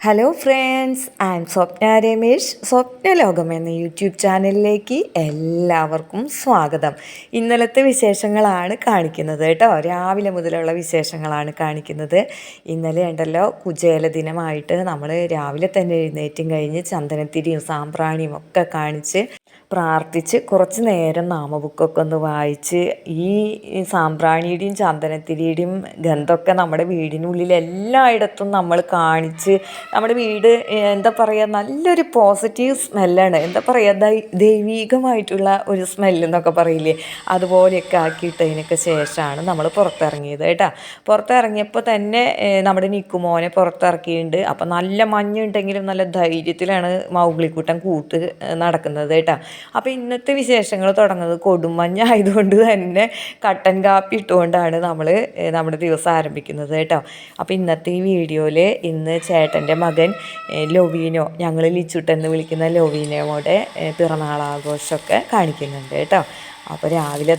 Hello friends, I M സ്വപ്ന രമേഷ്. സ്വപ്ന ലോകം എന്ന YouTube ചാനലിലേക്ക് എല്ലാവർക്കും സ്വാഗതം. ഇന്നലത്തെ വിശേഷങ്ങളാണ് കാണിക്കുന്നത് കേട്ടോ. രാവിലെ മുതലുള്ള വിശേഷങ്ങളാണ് കാണിക്കുന്നത്. ഇന്നലെ ഉണ്ടല്ലോ കുചേല ദിനമായിട്ട് നമ്മൾ രാവിലെ തന്നെ എഴുന്നേറ്റും കഴിഞ്ഞ് ചന്ദനത്തിരിയും സാമ്പ്രാണിയും ഒക്കെ കാണിച്ച് പ്രാർത്ഥിച്ച് കുറച്ച് നേരം നാമബുക്കൊക്കെ ഒന്ന് വായിച്ച് ഈ സാമ്പ്രാണിയുടെയും ചന്ദനത്തിരിയുടെയും ഗന്ധമൊക്കെ നമ്മുടെ വീടിനുള്ളിൽ എല്ലായിടത്തും നമ്മൾ കാണിച്ച് നമ്മുടെ വീട് എന്താ പറയുക, നല്ലൊരു പോസിറ്റീവ് സ്മെല്ലാണ്. എന്താ പറയുക, ദൈവീകമായിട്ടുള്ള ഒരു സ്മെല്ലെന്നൊക്കെ പറയില്ലേ, അതുപോലെയൊക്കെ ആക്കിയിട്ടതിനൊക്കെ ശേഷമാണ് നമ്മൾ പുറത്തിറങ്ങിയത് കേട്ടോ. പുറത്തിറങ്ങിയപ്പോൾ തന്നെ നമ്മുടെ നിക്കുമോനെ പുറത്തിറക്കിയിട്ടുണ്ട്. അപ്പം നല്ല മഞ്ഞുണ്ടെങ്കിലും നല്ല ധൈര്യത്തിലാണ് മൗഗ്ലിക്കുട്ടൻ കൂട്ട് നടക്കുന്നത് കേട്ടോ. അപ്പോൾ ഇന്നത്തെ വിശേഷങ്ങൾ തുടങ്ങുന്നത് കൊടുമഞ്ഞായതുകൊണ്ട് തന്നെ കട്ടൻ കാപ്പി ഇട്ടുകൊണ്ടാണ് നമ്മൾ നമ്മുടെ ദിവസം ആരംഭിക്കുന്നത് കേട്ടോ. അപ്പോൾ ഇന്നത്തെ ഈ വീഡിയോയിൽ ഇന്ന് ചേട്ടൻ്റെ മകൻ ലൊവീനോ, ഞങ്ങൾ ലിച്ചുട്ടെന്ന് വിളിക്കുന്ന ലൊവീനോയുടെ പിറന്നാളാഘോഷമൊക്കെ കാണിക്കുന്നുണ്ട് കേട്ടോ. അപ്പോൾ രാവിലെ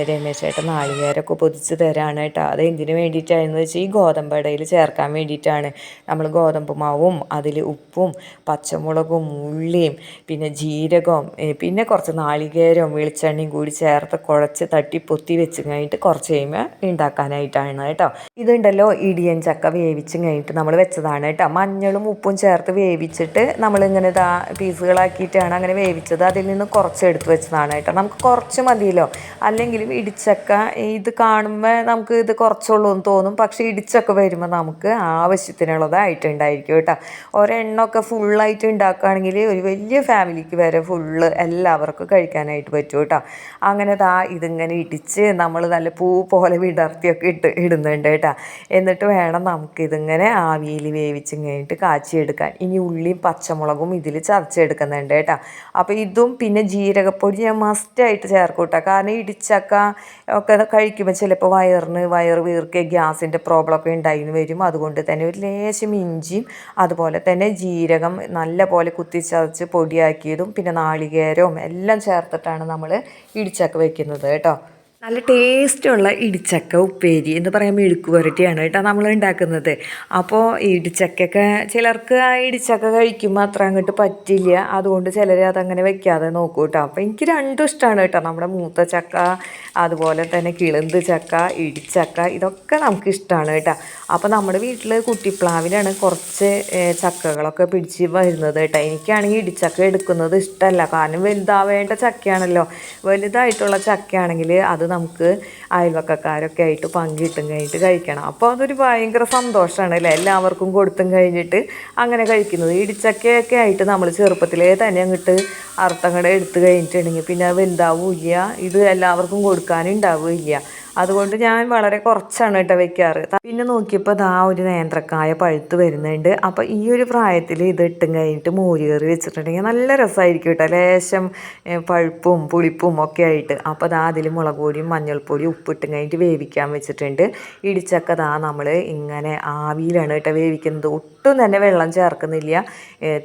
രമേശ് ചേട്ടൻ നാളികേരമൊക്കെ പൊതിച്ച് തരാണ് കേട്ടോ. അത് എന്തിനു വേണ്ടിയിട്ടാണെന്ന് വെച്ചാൽ ഈ ഗോതമ്പടയിൽ ചേർക്കാൻ വേണ്ടിയിട്ടാണ്. നമ്മൾ ഗോതമ്പ് മാവും അതിൽ ഉപ്പും പച്ചമുളകും ഉള്ളിയും പിന്നെ ജീരകവും പിന്നെ കുറച്ച് നാളികേരവും വെളിച്ചെണ്ണയും കൂടി ചേർത്ത് കുഴച്ച് തട്ടി പൊത്തി വെച്ച് കഴിഞ്ഞിട്ട് കുറച്ച് കഴിയുമ്പോൾ ഉണ്ടാക്കാനായിട്ടാണ് കേട്ടോ. ഇതുണ്ടല്ലോ ഇടിയൻ ചക്ക വേവിച്ചും കഴിഞ്ഞിട്ട് നമ്മൾ വെച്ചതാണ് കേട്ടോ. മഞ്ഞളും ഉപ്പും ചേർത്ത് വേവിച്ചിട്ട് നമ്മളിങ്ങനെ പീസുകളാക്കിയിട്ടാണ് അങ്ങനെ വേവിച്ചത്. അതിൽ നിന്ന് കുറച്ച് എടുത്ത് വെച്ചതാണ് കേട്ടോ. നമുക്ക് കുറച്ച് മതിയല്ലോ. അല്ലെങ്കിലും ഇടിച്ചക്ക ഇത് കാണുമ്പോൾ നമുക്ക് ഇത് കുറച്ചുള്ളൂ എന്ന് തോന്നും, പക്ഷേ ഇടിച്ചക്ക വരുമ്പോൾ നമുക്ക് ആവശ്യത്തിനുള്ളതായിട്ടുണ്ടായിരിക്കും കേട്ടോ. ഒരെണ്ണമൊക്കെ ഫുള്ളായിട്ട് ഉണ്ടാക്കുകയാണെങ്കിൽ ഒരു വലിയ ഫാമിലിക്ക് വരെ ഫുള്ള് എല്ലാവർക്കും കഴിക്കാനായിട്ട് പറ്റും കേട്ടോ. അങ്ങനെ ഇതിങ്ങനെ ഇടിച്ച് നമ്മൾ നല്ല പൂ പോലെ വിടർത്തിയൊക്കെ ഇടുന്നുണ്ട് കേട്ടോ. എന്നിട്ട് വേണം നമുക്കിതിങ്ങനെ ആവിയിൽ വേവിച്ചും കഴിഞ്ഞിട്ട് കാച്ചിയെടുക്കാൻ. ഇനി ഉള്ളിയും പച്ചമുളകും ഇതിൽ ചതച്ചെടുക്കുന്നുണ്ട് കേട്ടോ. അപ്പോൾ ഇതും പിന്നെ ജീരകപ്പൊടി ഞാൻ മസ്റ്റായിട്ട് ചേർക്കും കേട്ടോ. കാരണം ഇടിച്ചക്ക ഒക്കെ കഴിക്കുമ്പോൾ ചിലപ്പോൾ വയറ് വീർക്കുക ഗ്യാസിൻ്റെ പ്രോബ്ലമൊക്കെ ഉണ്ടായിന്ന് വരും. അതുകൊണ്ട് തന്നെ ഒരു ലേശം ഇഞ്ചിയും അതുപോലെ തന്നെ ജീരകം നല്ല പോലെ കുത്തിച്ചതച്ച് പൊടിയാക്കിയതും പിന്നെ നാളികേരവും എല്ലാം ചേർത്തിട്ടാണ് നമ്മൾ ഇടിച്ചക്ക വയ്ക്കുന്നത് കേട്ടോ. നല്ല ടേസ്റ്റുള്ള ഇടിച്ചക്ക ഉപ്പേരി എന്ന് പറയുമ്പോൾ മെഴുക്ക് പുരട്ടിയാണ് കേട്ടോ നമ്മൾ ഉണ്ടാക്കുന്നത്. അപ്പോൾ ഇടിച്ചക്കൊക്കെ ചിലർക്ക് ആ ഇടിച്ചക്ക കഴിക്കുമ്പോൾ അത്ര അങ്ങോട്ട് പറ്റില്ല. അതുകൊണ്ട് ചിലർ അതങ്ങനെ വെക്കാതെ നോക്കും കേട്ടോ. അപ്പോൾ എനിക്ക് രണ്ടും ഇഷ്ടമാണ് കേട്ടോ. നമ്മുടെ മൂത്ത ചക്ക അതുപോലെ തന്നെ കിളുന്ത് ചക്ക, ഇടിച്ചക്ക ഇതൊക്കെ നമുക്ക് ഇഷ്ടമാണ് കേട്ടോ. അപ്പോൾ നമ്മുടെ വീട്ടിൽ കുട്ടിപ്ലാവിലാണ് കുറച്ച് ചക്കകളൊക്കെ പിടിച്ച് വരുന്നത് കേട്ടോ. എനിക്കാണെങ്കിൽ ഇടിച്ചക്ക എടുക്കുന്നത് ഇഷ്ടമല്ല. കാരണം വലുതാവേണ്ട ചക്കയാണല്ലോ. വലുതായിട്ടുള്ള ചക്കയാണെങ്കിൽ അത് നമുക്ക് അയൽവക്കക്കാരൊക്കെ ആയിട്ട് പങ്കിട്ടും കഴിഞ്ഞിട്ട് കഴിക്കണം. അപ്പോൾ അതൊരു ഭയങ്കര സന്തോഷമാണ് അല്ലേ, എല്ലാവർക്കും കൊടുത്തും കഴിഞ്ഞിട്ട് അങ്ങനെ കഴിക്കുന്നത്. ഇടിച്ചക്കയൊക്കെ ആയിട്ട് നമ്മൾ ചെറുപ്പത്തിലേ തന്നെ അങ്ങോട്ട് അറുത്തങ്ങടെ എടുത്ത് കഴിഞ്ഞിട്ടുണ്ടെങ്കിൽ പിന്നെ വലുതാവില്ല, ഇത് എല്ലാവർക്കും കൊടുക്കാനും ഉണ്ടാവില്ല. അതുകൊണ്ട് ഞാൻ വളരെ കുറച്ചാണ് കേട്ടോ വെക്കാറ്. പിന്നെ നോക്കിയപ്പോൾ ഒരു നേന്ത്രക്കായ പഴുത്ത് വരുന്നുണ്ട്. അപ്പോൾ ഈ ഒരു പ്രായത്തിൽ ഇത് ഇട്ടും കഴിഞ്ഞിട്ട് മോര് കറി വെച്ചിട്ടുണ്ടെങ്കിൽ നല്ല രസമായിരിക്കും കേട്ടോ. ലേശം പഴുപ്പും പുളിപ്പും ഒക്കെ ആയിട്ട്. അപ്പോൾ അതിൽ മുളക് പൊടിയും മഞ്ഞൾപ്പൊടിയും ഉപ്പിട്ടും കഴിഞ്ഞിട്ട് വേവിക്കാൻ വെച്ചിട്ടുണ്ട്. ഇടിച്ചക്ക നമ്മൾ ഇങ്ങനെ ആവിയിലാണ് കേട്ടോ വേവിക്കുന്നത്. ഒട്ടും തന്നെ വെള്ളം ചേർക്കുന്നില്ല.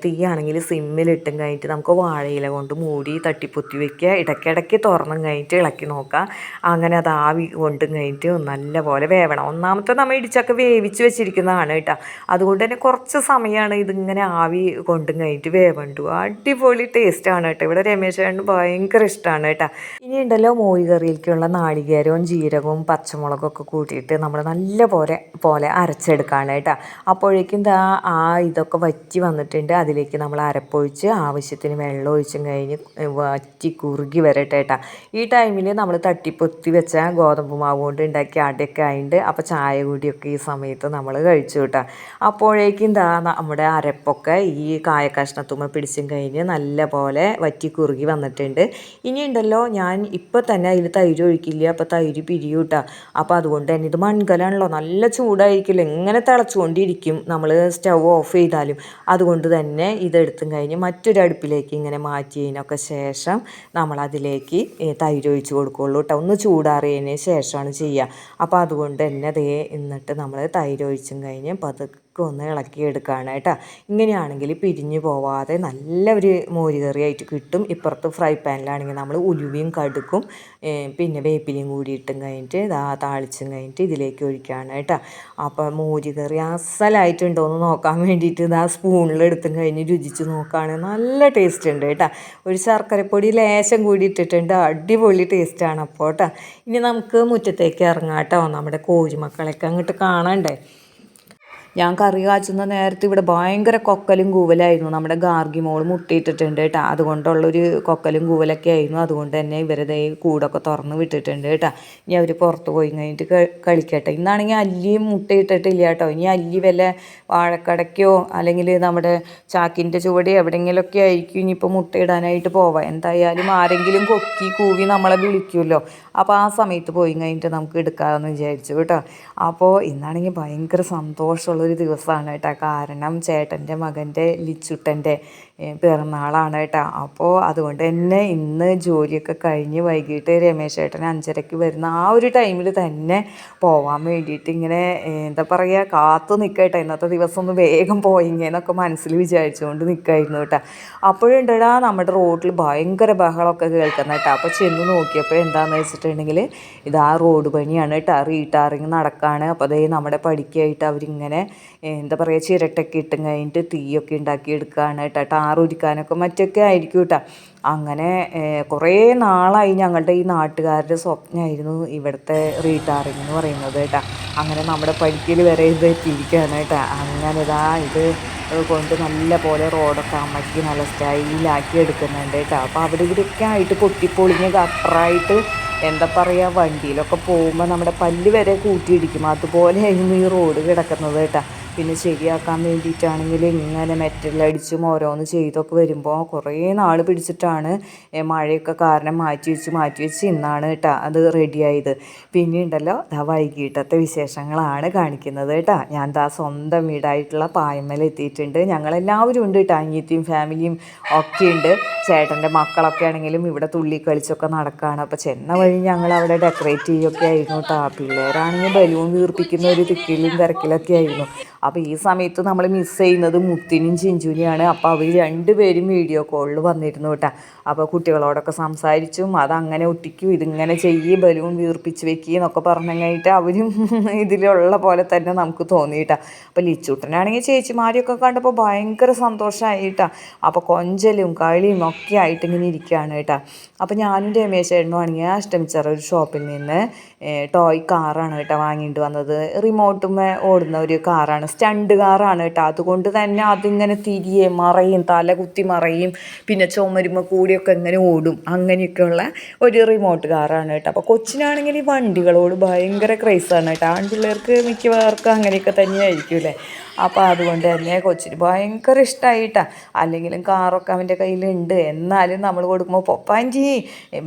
തീയാണെങ്കിൽ സിമ്മിലിട്ടും കഴിഞ്ഞിട്ട് നമുക്ക് വാഴയില കൊണ്ട് മൂടി തട്ടിപ്പൊത്തി വെക്കുക. ഇടയ്ക്കിടയ്ക്ക് തുറന്നും കഴിഞ്ഞിട്ട് ഇളക്കി നോക്കുക. അങ്ങനെ ആവി കൊണ്ടും കഴിഞ്ഞിട്ട് നല്ല പോലെ വേവണം. ഒന്നാമത്തെ നമ്മൾ ഇടിച്ചക്ക വേവിച്ച് വെച്ചിരിക്കുന്നതാണ് കേട്ടോ. അതുകൊണ്ട് തന്നെ കുറച്ച് സമയമാണ് ഇതിങ്ങനെ ആവി കൊണ്ടും കഴിഞ്ഞിട്ട് വേവണ്ടു. അടിപൊളി ടേസ്റ്റാണ് കേട്ടോ. ഇവിടെ രമേശ് ചേട്ടന് ഭയങ്കര ഇഷ്ടമാണ് കേട്ടോ. ഇനി ഉണ്ടല്ലോ മോര് കറിയിലേക്കുള്ള നാളികേരവും ജീരകവും പച്ചമുളകൊക്കെ കൂട്ടിയിട്ട് നമ്മൾ നല്ല പോലെ അരച്ചെടുക്കുകയാണ് കേട്ടോ. അപ്പോഴേക്കും ഇതൊക്കെ വറ്റി വന്നിട്ടുണ്ട്. അതിലേക്ക് നമ്മൾ അരപ്പൊഴിച്ച് ആവശ്യത്തിന് വെള്ളം ഒഴിച്ചും കഴിഞ്ഞ് വറ്റി കുറുകി വരട്ടെ കേട്ടോ. ഈ ടൈമിൽ നമ്മൾ തട്ടിപ്പൊത്തി വെച്ച ഗോതമ്പ് മാവ് കൊണ്ട് ഉണ്ടാക്കി അടയൊക്കെ ആയിട്ട് അപ്പോൾ ചായ കൂടിയൊക്കെ ഈ സമയത്ത് നമ്മൾ കഴിച്ചു കേട്ടോ. അപ്പോഴേക്കും നമ്മുടെ അരപ്പൊക്കെ ഈ കായ കഷ്ണത്തുമ്മ പിടിച്ചും കഴിഞ്ഞ് നല്ല പോലെ വറ്റി കുറുകി വന്നിട്ടുണ്ട്. ഇനി ഉണ്ടല്ലോ ഞാൻ ഇപ്പോൾ തന്നെ അതിൽ തൈര് ഒഴിക്കില്ല, അപ്പോൾ തൈര് പിരിയും കേട്ടോ. അപ്പോൾ അതുകൊണ്ട് തന്നെ ഇത് മൺകലാണല്ലോ, നല്ല ചൂടായിരിക്കില്ല, ഇങ്ങനെ തിളച്ചുകൊണ്ടിരിക്കും നമ്മൾ സ്റ്റൗ ഓഫ് ചെയ്താലും. അതുകൊണ്ട് തന്നെ ഇതെടുത്തും കഴിഞ്ഞ് മറ്റൊരു അടുപ്പിലേക്ക് ഇങ്ങനെ മാറ്റിയതിനൊക്കെ ശേഷം നമ്മളതിലേക്ക് തൈര് ഒഴിച്ച് കൊടുക്കുകയുള്ളൂ കേട്ടോ. ഒന്ന് ചൂടാറിയതിന് ശേഷമാണ് ചെയ്യുക. അപ്പോൾ അതുകൊണ്ട് തന്നെ എന്നിട്ട് നമ്മൾ തൈര് ഒഴിച്ചും കഴിഞ്ഞ് ഒന്ന് ഇളക്കിയെടുക്കുകയാണ് കേട്ടോ. ഇങ്ങനെയാണെങ്കിൽ പിരിഞ്ഞു പോവാതെ നല്ല ഒരു മോരുകറിയായിട്ട് കിട്ടും. ഇപ്പുറത്ത് ഫ്രൈ പാനിലാണെങ്കിൽ നമ്മൾ ഉലുവയും കടുക്കും പിന്നെ വേപ്പിലയും കൂടി ഇട്ടും കഴിഞ്ഞിട്ട് താളിച്ചും കഴിഞ്ഞിട്ട് ഇതിലേക്ക് ഒഴിക്കുകയാണ് കേട്ടോ. അപ്പോൾ മോരുകറി അസലായിട്ടുണ്ടോ എന്ന് നോക്കാൻ വേണ്ടിയിട്ട് സ്പൂണിലെടുത്തും കഴിഞ്ഞ് രുചിച്ച് നോക്കുകയാണ്. നല്ല ടേസ്റ്റ് ഉണ്ട് കേട്ടോ. ഒരു ശർക്കരപ്പൊടി ലേശം കൂടി ഇട്ടിട്ടുണ്ട്. അടിപൊളി ടേസ്റ്റാണ് അപ്പോൾ കേട്ടോ. ഇനി നമുക്ക് മുറ്റത്തേക്ക് ഇറങ്ങാം കേട്ടോ. നമ്മുടെ കോഴിമക്കളൊക്കെ അങ്ങോട്ട് കാണണ്ടേ. ഞാൻ കറി കാച്ചുന്ന നേരത്ത് ഇവിടെ ഭയങ്കര കൊക്കലും കൂവലായിരുന്നു. നമ്മുടെ ഗാർഗി മോൾ മുട്ടയിട്ടിട്ടുണ്ട് കേട്ടോ. അതുകൊണ്ടുള്ളൊരു കൊക്കലും കൂവലൊക്കെ ആയിരുന്നു. അതുകൊണ്ട് തന്നെ ഇവരതേ കൂടൊക്കെ തുറന്ന് വിട്ടിട്ടുണ്ട് കേട്ടോ. ഇനി അവർ പുറത്ത് പോയി കഴിഞ്ഞിട്ട് കളിക്കട്ടെ. ഇന്നാണെങ്കിൽ അല്ലിയും മുട്ടയിട്ടിട്ടില്ല കേട്ടോ. ഇനി അല്ലി വല്ല വാഴക്കടയ്ക്കോ അല്ലെങ്കിൽ നമ്മുടെ ചാക്കിൻ്റെ ചുവടെ എവിടെയെങ്കിലുമൊക്കെ ആയിരിക്കും ഇനിയിപ്പോൾ മുട്ടയിടാനായിട്ട് പോവാം. എന്തായാലും ആരെങ്കിലും കൊക്കി കൂവി നമ്മളെ വിളിക്കുമല്ലോ. അപ്പോൾ ആ സമയത്ത് പോയി കഴിഞ്ഞിട്ട് നമുക്ക് എടുക്കാമെന്ന് വിചാരിച്ചു കേട്ടോ. അപ്പോൾ ഇന്നാണെങ്കിൽ ഭയങ്കര സന്തോഷമുള്ളൊരു ദിവസമാണ് കേട്ടോ. കാരണം ചേട്ടൻ്റെ മകൻ്റെ ലിച്ചുട്ടൻ്റെ പിറന്നാളാണ് കേട്ടോ. അപ്പോൾ അതുകൊണ്ട് തന്നെ ഇന്ന് ജോലിയൊക്കെ കഴിഞ്ഞ് വൈകിട്ട് രമേശ് ചേട്ടൻ 5:30 വരുന്ന ആ ഒരു ടൈമിൽ തന്നെ പോവാൻ വേണ്ടിയിട്ട് ഇങ്ങനെ എന്താ പറയുക കാത്തു നിൽക്കട്ടെ. ഇന്നത്തെ ദിവസം ഒന്ന് വേഗം പോയിങ്ങന്നൊക്കെ മനസ്സിൽ വിചാരിച്ചുകൊണ്ട് നിൽക്കായിരുന്നു കേട്ടോ. അപ്പോഴുണ്ടടാ നമ്മുടെ റോഡിൽ ഭയങ്കര ബഹളമൊക്കെ കേൾക്കുന്ന കേട്ടോ. അപ്പോൾ ചെന്ന് നോക്കിയപ്പോൾ എന്താണെന്ന് വെച്ചിട്ടുണ്ടെങ്കിൽ ഇതാ റോഡ് പണിയാണ് കേട്ടോ. റീടാറിങ് നടക്കുകയാണ്. അപ്പോൾ അതേ നമ്മുടെ പടിക്കായിട്ട് അവരിങ്ങനെ എന്താ പറയുക ചിരട്ടൊക്കെ ഇട്ടും കഴിഞ്ഞിട്ട് തീയൊക്കെ ഉണ്ടാക്കിയെടുക്കുകയാണ് കേട്ടോ. ടാറുരിക്കാനൊക്കെ മറ്റൊക്കെ ആയിരിക്കും കേട്ടോ. അങ്ങനെ കുറേ നാളായി ഞങ്ങളുടെ ഈ നാട്ടുകാരുടെ സ്വപ്നമായിരുന്നു ഇവിടുത്തെ റീടാറിങ് എന്ന് പറയുന്നത് കേട്ടോ. അങ്ങനെ നമ്മുടെ പടിക്കൽ വരെ ഇത് എത്തിയിരിക്കുകയാണ് കേട്ടോ. അങ്ങനെ ഇത് കൊണ്ട് നല്ല പോലെ റോഡൊക്കെ അമ്മയ്ക്ക് നല്ല സ്റ്റൈലാക്കി എടുക്കുന്നുണ്ട് കേട്ടോ. അപ്പോൾ അവിടെ ഇവിടെയൊക്കെ ആയിട്ട് പൊട്ടിപ്പൊളിഞ്ഞ് ഗട്ടറായിട്ട് എന്താ പറയുക വണ്ടിയിലൊക്കെ പോകുമ്പോൾ നമ്മുടെ പല്ല് വരെ കൂട്ടിയിടിക്കും. അതുപോലെയായിരുന്നു ഈ റോഡ് കിടക്കുന്നത് കേട്ടോ. പിന്നെ ശരിയാക്കാൻ വേണ്ടിയിട്ടാണെങ്കിൽ ഇങ്ങനെ മെറ്റലടിച്ചും ഓരോന്ന് ചെയ്തൊക്കെ വരുമ്പോൾ കുറേ നാൾ പിടിച്ചിട്ടാണ് മഴയൊക്കെ കാരണം മാറ്റി വെച്ച് ഇന്നാണ് കേട്ടോ അത് റെഡിയായത്. പിന്നെ ഉണ്ടല്ലോ വൈകിട്ടത്തെ വിശേഷങ്ങളാണ് കാണിക്കുന്നത് കേട്ടോ. ഞാൻ സ്വന്തം വീടായിട്ടുള്ള പായമ്മൽ എത്തിയിട്ടുണ്ട്. ഞങ്ങളെല്ലാവരും ഉണ്ട് കേട്ടോ. അനിയത്തിയും ഫാമിലിയും ഒക്കെ ഉണ്ട്. ചേട്ടൻ്റെ മക്കളൊക്കെ ആണെങ്കിലും ഇവിടെ തുള്ളി കളിച്ചൊക്കെ നടക്കുകയാണ്. അപ്പോൾ ചെന്ന വഴി ഞങ്ങൾ അവിടെ ഡെക്കറേറ്റ് ചെയ്യുകയൊക്കെ ആയിരുന്നു കേട്ടോ. പിള്ളേരാണെങ്കിൽ ബലൂൺ വീർപ്പിക്കുന്ന ഒരു തിക്കിലും തിരക്കിലൊക്കെ ആയിരുന്നു. അപ്പോൾ ഈ സമയത്ത് നമ്മൾ മിസ് ചെയ്യുന്നത് മുത്തിനും ചിഞ്ചുനെയാണ്. അപ്പോൾ അവർ രണ്ടുപേരും വീഡിയോ കോളിൽ വന്നിരുന്നു കേട്ടോ. അപ്പോൾ കുട്ടികളോടൊക്കെ സംസാരിച്ചും അതങ്ങനെ ഒട്ടിക്കും ഇതിങ്ങനെ ചെയ്യ് ബലൂൺ വീർപ്പിച്ച് വെക്കുക എന്നൊക്കെ പറഞ്ഞു കഴിഞ്ഞിട്ട് അവരും ഇതിലുള്ള പോലെ തന്നെ നമുക്ക് തോന്നിയിട്ടാ. അപ്പോൾ ലിച്ചൂട്ടനാണെങ്കിൽ ചേച്ചിമാരെയൊക്കെ കണ്ടപ്പോൾ ഭയങ്കര സന്തോഷമായി കേട്ടോ. അപ്പോൾ കൊഞ്ചലും കളിയും ഒക്കെ ആയിട്ട് ഇങ്ങനെ ഇരിക്കുകയാണ് കേട്ടോ. അപ്പോൾ ഞാനും രമേശ് ചേട്ടനും ആണെങ്കിൽ അഷ്ടമിച്ചറ ഒരു ഷോപ്പിൽ നിന്ന് ടോയ് കാറാണ് കേട്ടോ വാങ്ങിയിട്ട് വന്നത്. റിമോട്ടുമേ ഓടുന്ന ഒരു കാറാണ്, സ്റ്റണ്ട് കാറാണ് കേട്ടോ. അതുകൊണ്ട് തന്നെ അതിങ്ങനെ തിരിയെ മറയും, തല കുത്തി മറയും, പിന്നെ ചുമരുമ കൂടിയൊക്കെ ഇങ്ങനെ ഓടും. അങ്ങനെയൊക്കെയുള്ള ഒരു റിമോട്ട് കാറാണ് കേട്ടോ. അപ്പോൾ കൊച്ചിനാണെങ്കിൽ ഈ വണ്ടികളോട് ഭയങ്കര ക്രൈസാണ് കേട്ടോ. ആൺപിള്ളേർക്ക് മിക്കവാർക്കും അങ്ങനെയൊക്കെ തന്നെയായിരിക്കും അല്ലേ. അപ്പോൾ അതുകൊണ്ട് തന്നെ കൊച്ചിന് ഭയങ്കര ഇഷ്ടമായിട്ടാണ്. അല്ലെങ്കിലും കാറൊക്കെ അവൻ്റെ കയ്യിലുണ്ട്. എന്നാലും നമ്മൾ കൊടുക്കുമ്പോൾ പൊപ്പാഞ്ചി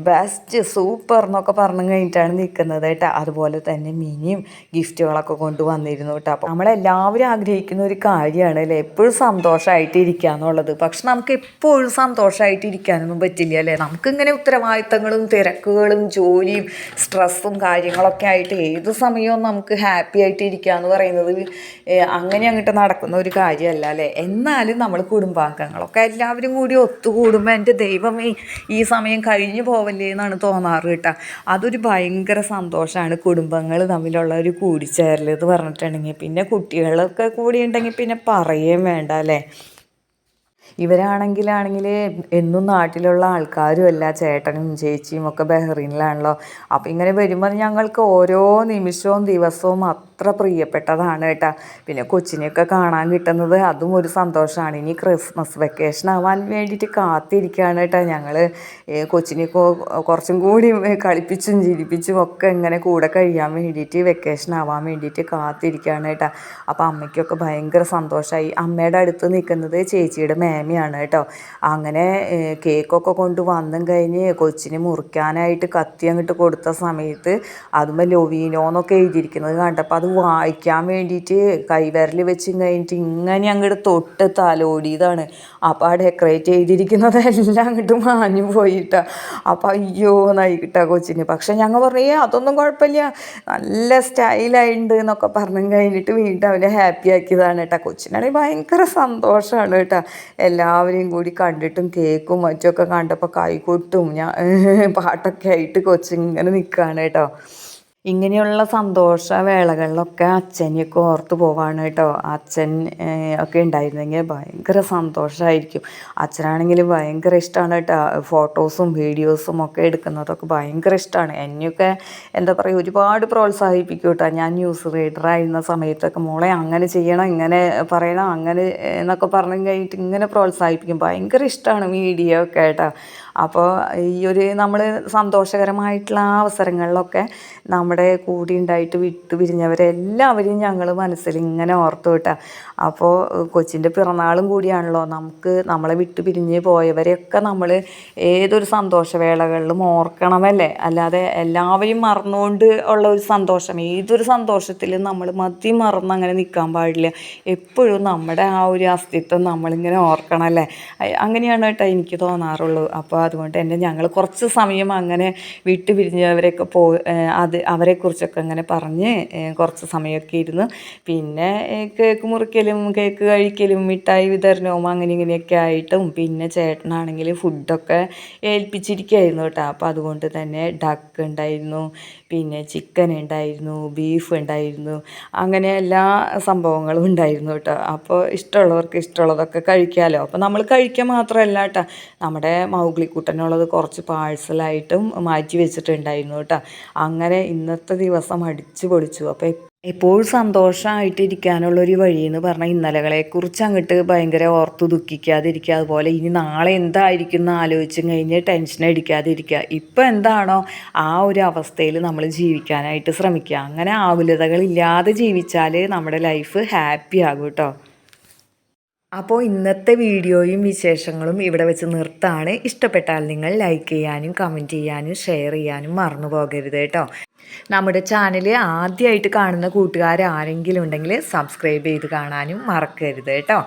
ബെസ്റ്റ് സൂപ്പർ എന്നൊക്കെ പറഞ്ഞു കഴിഞ്ഞിട്ടാണ് നിൽക്കുന്നത് കേട്ടോ. അതുപോലെ തന്നെ മിനിയും ഗിഫ്റ്റുകളൊക്കെ കൊണ്ടുവന്നിരുന്നു കേട്ടോ. അപ്പോൾ നമ്മളെല്ലാവരും ആഗ്രഹിക്കുന്ന ഒരു കാര്യമാണ് അല്ലേ എപ്പോഴും സന്തോഷമായിട്ട് ഇരിക്കുക എന്നുള്ളത്. പക്ഷെ നമുക്ക് എപ്പോഴും സന്തോഷമായിട്ട് ഇരിക്കാനൊന്നും പറ്റില്ല അല്ലേ. നമുക്കിങ്ങനെ ഉത്തരവാദിത്തങ്ങളും തിരക്കുകളും ജോലിയും സ്ട്രെസ്സും കാര്യങ്ങളൊക്കെ ആയിട്ട് ഏത് സമയവും നമുക്ക് ഹാപ്പി ആയിട്ട് ഇരിക്കുക എന്ന് പറയുന്നത് അങ്ങനെ അങ്ങോട്ട് നടക്കുന്ന ഒരു കാര്യമല്ല അല്ലേ. എന്നാലും നമ്മൾ കുടുംബാംഗങ്ങളൊക്കെ എല്ലാവരും കൂടി ഒത്തുകൂടുമ്പോൾ എൻ്റെ ദൈവമേ ഈ സമയം കഴിഞ്ഞു പോവല്ലേ എന്നാണ് തോന്നാറ് കേട്ടോ. അതൊരു ഭയങ്കര സന്തോഷമാണ് കുടുംബങ്ങൾ തമ്മിലുള്ള ഒരു കൂടിച്ചേരൽ എന്ന് പറഞ്ഞിട്ടുണ്ടെങ്കിൽ. പിന്നെ കുട്ടികളൊക്കെ കൂടി ഉണ്ടെങ്കിൽ പിന്നെ പറയുകയും വേണ്ട അല്ലേ. ഇവരാണെങ്കിൽ എന്നും നാട്ടിലുള്ള ആൾക്കാരും അല്ല. ചേട്ടനും ചേച്ചിയും ഒക്കെ ബഹ്റൈനിലാണല്ലോ. അപ്പോൾ ഇങ്ങനെ വരുമ്പോൾ ഞങ്ങൾക്ക് ഓരോ നിമിഷവും ദിവസവും അത്ര പ്രിയപ്പെട്ടതാണ് കേട്ടോ. പിന്നെ കൊച്ചിനെയൊക്കെ കാണാൻ കിട്ടുന്നത് അതും ഒരു സന്തോഷമാണ്. ഇനി ക്രിസ്മസ് വെക്കേഷൻ ആവാൻ വേണ്ടിയിട്ട് കാത്തിരിക്കുകയാണ് കേട്ടോ ഞങ്ങൾ. കൊച്ചിനെയൊക്കെ കുറച്ചും കൂടി കളിപ്പിച്ചും ചിരിപ്പിച്ചും ഒക്കെ ഇങ്ങനെ കൂടെ കഴിയാൻ വേണ്ടിയിട്ട് വെക്കേഷൻ ആവാൻ വേണ്ടിയിട്ട് കാത്തിരിക്കുകയാണ് കേട്ടോ. അപ്പോൾ അമ്മയ്ക്കൊക്കെ ഭയങ്കര സന്തോഷമായി. അമ്മയുടെ അടുത്ത് നിൽക്കുന്നത് ചേച്ചിയുടെ മേമയാണ് കേട്ടോ. അങ്ങനെ കേക്കൊക്കെ കൊണ്ട് വന്നും കഴിഞ്ഞ് കൊച്ചിന് മുറിക്കാനായിട്ട് കത്തി അങ്ങോട്ട് കൊടുത്ത സമയത്ത് അതുമ്പോൾ ലൊവീനോ എന്നൊക്കെ എഴുതിയിരിക്കുന്നത് കണ്ടപ്പോൾ അത് അത് വായിക്കാൻ വേണ്ടിയിട്ട് കൈവിരൽ വെച്ച് കഴിഞ്ഞിട്ട് ഇങ്ങനെ അങ്ങോട്ട് തൊട്ട് തലോടിയതാണ്. അപ്പോൾ ആ ഡെക്കറേറ്റ് ചെയ്തിരിക്കുന്നതെല്ലാം അങ്ങോട്ട് മാഞ്ഞു പോയിട്ടാ. അപ്പോൾ അയ്യോ എന്നായി കിട്ടാ കൊച്ചിന്. പക്ഷെ ഞങ്ങൾ പറയേ അതൊന്നും കുഴപ്പമില്ല, നല്ല സ്റ്റൈലായിട്ടുണ്ട് എന്നൊക്കെ പറഞ്ഞു കഴിഞ്ഞിട്ട് വീണ്ടും അവനെ ഹാപ്പി ആക്കിയതാണ് കേട്ടോ. കൊച്ചിനാണെങ്കിൽ ഭയങ്കര സന്തോഷമാണ് കേട്ടോ. എല്ലാവരെയും കൂടി കണ്ടിട്ടും കേക്കും മറ്റുമൊക്കെ കണ്ടപ്പോൾ കൈകൊട്ടും ഞാൻ പാട്ടൊക്കെ ആയിട്ട് കൊച്ചിങ്ങനെ നിൽക്കുകയാണ് കേട്ടോ. ഇങ്ങനെയുള്ള സന്തോഷവേളകളിലൊക്കെ അച്ഛനെയൊക്കെ ഓർത്ത് പോവാണ് കേട്ടോ. അച്ഛൻ ഒക്കെ ഉണ്ടായിരുന്നെങ്കിൽ ഭയങ്കര സന്തോഷമായിരിക്കും. അച്ഛനാണെങ്കിൽ ഭയങ്കര ഇഷ്ടമാണ് കേട്ടോ, ഫോട്ടോസും വീഡിയോസും ഒക്കെ എടുക്കുന്നതൊക്കെ ഭയങ്കര ഇഷ്ടമാണ്. എന്നെയൊക്കെ എന്താ പറയുക ഒരുപാട് പ്രോത്സാഹിപ്പിക്കും കേട്ടോ. ഞാൻ ന്യൂസ് റീഡറായിരുന്ന സമയത്തൊക്കെ മോളെ അങ്ങനെ ചെയ്യണം, ഇങ്ങനെ പറയണം, അങ്ങനെ എന്നൊക്കെ പറഞ്ഞു കഴിഞ്ഞിട്ട് ഇങ്ങനെ പ്രോത്സാഹിപ്പിക്കും. ഭയങ്കര ഇഷ്ടമാണ് വീഡിയോ ഒക്കെ കേട്ടോ. അപ്പോൾ ഈ ഒരു നമ്മൾ സന്തോഷകരമായിട്ടുള്ള ആ അവസരങ്ങളിലൊക്കെ നമ്മുടെ കൂടെ ഉണ്ടായിട്ട് വിട്ടു പിരിഞ്ഞവരെല്ലാവരെയും ഞങ്ങൾ മനസ്സിൽ ഇങ്ങനെ ഓർത്തു കിട്ടുക. അപ്പോൾ കൊച്ചിൻ്റെ പിറന്നാളും കൂടിയാണല്ലോ. നമുക്ക് നമ്മളെ വിട്ടു പിരിഞ്ഞ് പോയവരെയൊക്കെ നമ്മൾ ഏതൊരു സന്തോഷവേളകളിലും ഓർക്കണമല്ലേ. അല്ലാതെ എല്ലാവരെയും മറന്നുകൊണ്ട് ഉള്ള ഒരു സന്തോഷം, ഏതൊരു സന്തോഷത്തിലും നമ്മൾ മറന്ന് അങ്ങനെ നിൽക്കാൻ പാടില്ല. എപ്പോഴും നമ്മുടെ ആ ഒരു അസ്തിത്വം നമ്മളിങ്ങനെ ഓർക്കണമല്ലേ. അങ്ങനെയാണ് കേട്ടോ എനിക്ക് തോന്നാറുള്ളൂ. അപ്പോൾ അതുകൊണ്ട് തന്നെ ഞങ്ങൾ കുറച്ച് സമയം അങ്ങനെ വിട്ടു പിരിഞ്ഞവരെയൊക്കെ അവരെക്കുറിച്ചൊക്കെ അങ്ങനെ പറഞ്ഞ് കുറച്ച് സമയമൊക്കെ ഇരുന്ന് പിന്നെ കേക്ക് മുറിക്കലും കേക്ക് കഴിക്കലും മിഠായി വിതരണവും അങ്ങനെ ഇങ്ങനെയൊക്കെ ആയിട്ടും പിന്നെ ചേട്ടനാണെങ്കിൽ ഫുഡൊക്കെ ഏൽപ്പിച്ചിരിക്കുകയായിരുന്നു കേട്ടോ. അപ്പോൾ അതുകൊണ്ട് തന്നെ ഡക്ക് ഉണ്ടായിരുന്നു, പിന്നെ ചിക്കൻ ഉണ്ടായിരുന്നു, ബീഫ് ഉണ്ടായിരുന്നു, അങ്ങനെ എല്ലാ സംഭവങ്ങളും ഉണ്ടായിരുന്നു കേട്ടോ. അപ്പോൾ ഇഷ്ടമുള്ളവർക്ക് ഇഷ്ടമുള്ളതൊക്കെ കഴിക്കാമല്ലോ. അപ്പോൾ നമ്മൾ കഴിക്കാൻ മാത്രമല്ല കേട്ടോ, നമ്മുടെ മൗഗ്ലിക്കുട്ടനുള്ളത് കുറച്ച് പാഴ്സലായിട്ടും മാറ്റി വെച്ചിട്ടുണ്ടായിരുന്നു കേട്ടോ. അങ്ങനെ ഇന്നത്തെ ദിവസം അടിച്ചു പൊളിച്ചു. അപ്പോൾ എപ്പോഴും സന്തോഷമായിട്ടിരിക്കാനുള്ളൊരു വഴിയെന്ന് പറഞ്ഞാൽ ഇന്നലകളെക്കുറിച്ച് അങ്ങോട്ട് ഭയങ്കര ഓർത്ത് ദുഃഖിക്കാതിരിക്കുക, അതുപോലെ ഇനി നാളെ എന്തായിരിക്കും എന്ന് ആലോചിച്ചും കഴിഞ്ഞ് ടെൻഷൻ അടിക്കാതിരിക്കുക. ഇപ്പോൾ എന്താണോ ആ ഒരു അവസ്ഥയിൽ നമ്മൾ ജീവിക്കാനായിട്ട് ശ്രമിക്കുക. അങ്ങനെ ആകുലതകളില്ലാതെ ജീവിച്ചാൽ നമ്മുടെ ലൈഫ് ഹാപ്പി ആകും കേട്ടോ. അപ്പോൾ ഇന്നത്തെ വീഡിയോയും വിശേഷങ്ങളും ഇവിടെ വെച്ച് നിർത്താണ്. ഇഷ്ടപ്പെട്ടാൽ നിങ്ങൾ ലൈക്ക് ചെയ്യാനും കമൻറ്റ് ചെയ്യാനും ഷെയർ ചെയ്യാനും മറന്നു പോകരുത് കേട്ടോ. നമ്മുടെ ചാനൽ ആദ്യമായിട്ട് കാണുന്ന കൂട്ടുകാർ ആരെങ്കിലും ഉണ്ടെങ്കിൽ സബ്സ്ക്രൈബ് ചെയ്ത് കാണാനും മറക്കരുത് കേട്ടോ.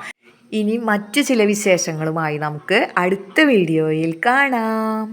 ഇനി മറ്റു ചില വിശേഷങ്ങളുമായി നമുക്ക് അടുത്ത വീഡിയോയിൽ കാണാം.